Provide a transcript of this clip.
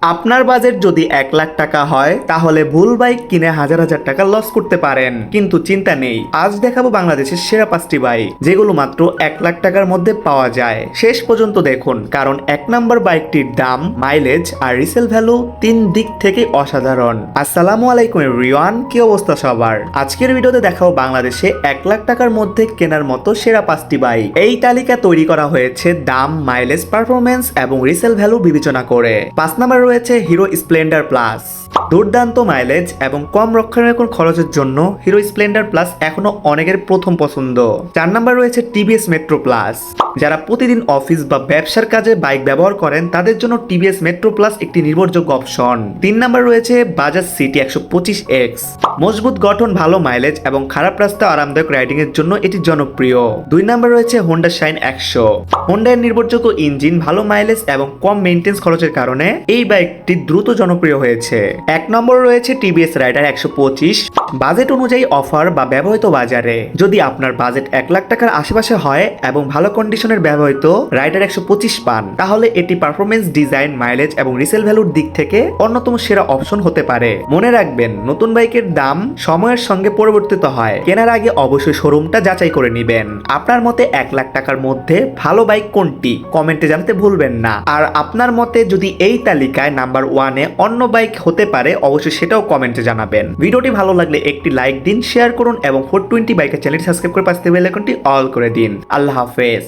আপনার বাজেট যদি 1 লাখ টাকা হয় তাহলে ভুল বাইক কিনে হাজার হাজার টাকা লস করতে পারেন, কিন্তু চিন্তা নেই। আজ দেখাবো বাংলাদেশের সেরা 5টি বাইক যেগুলো মাত্র 1 লাখ টাকার মধ্যে পাওয়া যায়। শেষ পর্যন্ত দেখুন, কারণ 1 নম্বর বাইকটির দাম, মাইলেজ আর রিসেল ভ্যালু 3 দিক থেকে অসাধারণ। আসসালামু আলাইকুম এভরিওয়ান, কি অবস্থা সবার? আজকের ভিডিওতে দেখাবো বাংলাদেশে 1 লাখ টাকার মধ্যে কেনার মতো সেরা 5টি বাইক। এই তালিকা তৈরি করা হয়েছে দাম, মাইলেজ, পারফরমেন্স এবং রিসেল ভ্যালু বিবেচনা করে। 5 নম্বর রয়েছে হিরো স্প্লেন্ডার প্লাস। দুর্দান্ত মাইলেজ এবং কম রক্ষণাবেক্ষণ খরচের জন্য হিরো স্প্লেন্ডার প্লাস এখনো অনেকের প্রথম পছন্দ। 4 নম্বর রয়েছে টিভিএস মেট্রো প্লাস। যারা প্রতিদিন অফিস বা ব্যবসার কাজে বাইক ব্যবহার করেন তাদের জন্য টিভিএস মেট্রো প্লাস একটি নির্ভরযোগ্য অপশন। 3 নম্বর রয়েছে বাজাজ সিটি 125X। মজবুত গঠন, ভালো মাইলেজ এবং খারাপ রাস্তা আরামদায়ক রাইডিং এর জন্য এটি জনপ্রিয়। 2 নম্বর রয়েছে হোন্ডা শাইন 100। হোন্ডার নির্ভরযোগ্য ইঞ্জিন, ভালো মাইলেজ এবং কম মেইনটেন্স খরচের কারণে এই বাইকটি দ্রুত জনপ্রিয় হয়েছে। 1 নম্বর রয়েছে টিভিএস রাইডার 125। বাজেট অনুযায়ী অফার বা ব্যবহৃত বাজারে যদি আপনার বাজেট 1 লাখ টাকার আশেপাশে হয় এবং ভালো কন্ডিশনের ব্যবহৃত রাইডার 125 পান, তাহলে এটি পারফরমেন্স, ডিজাইন, মাইলেজ এবং রিসেল ভ্যালুর দিক থেকে অন্যতম সেরা অপশন হতে পারে। মনে রাখবেন, নতুন বাইকের দাম সময়ের সঙ্গে পরিবর্তিত হয়। কেনার আগে অবশ্যই শোরুমটা যাচাই করে নেবেন। আপনার মতে 1 লাখ টাকার মধ্যে ভালো বাইক কোনটি, কমেন্টে জানাতে ভুলবেন না। আর আপনার মতে যদি এই তালিকায় নাম্বার 1-এ অন্য বাইক হতে পারে, অবশ্যই সেটাও কমেন্টে জানাবেন। ভিডিওটি ভালো লাগলে একটি লাইক দিন, শেয়ার করুন এবং 420 বাইকের চ্যানেলটি সাবস্ক্রাইব করে পাশে বেল আইকনটি অল করে দিন। আল্লাহ হাফেজ।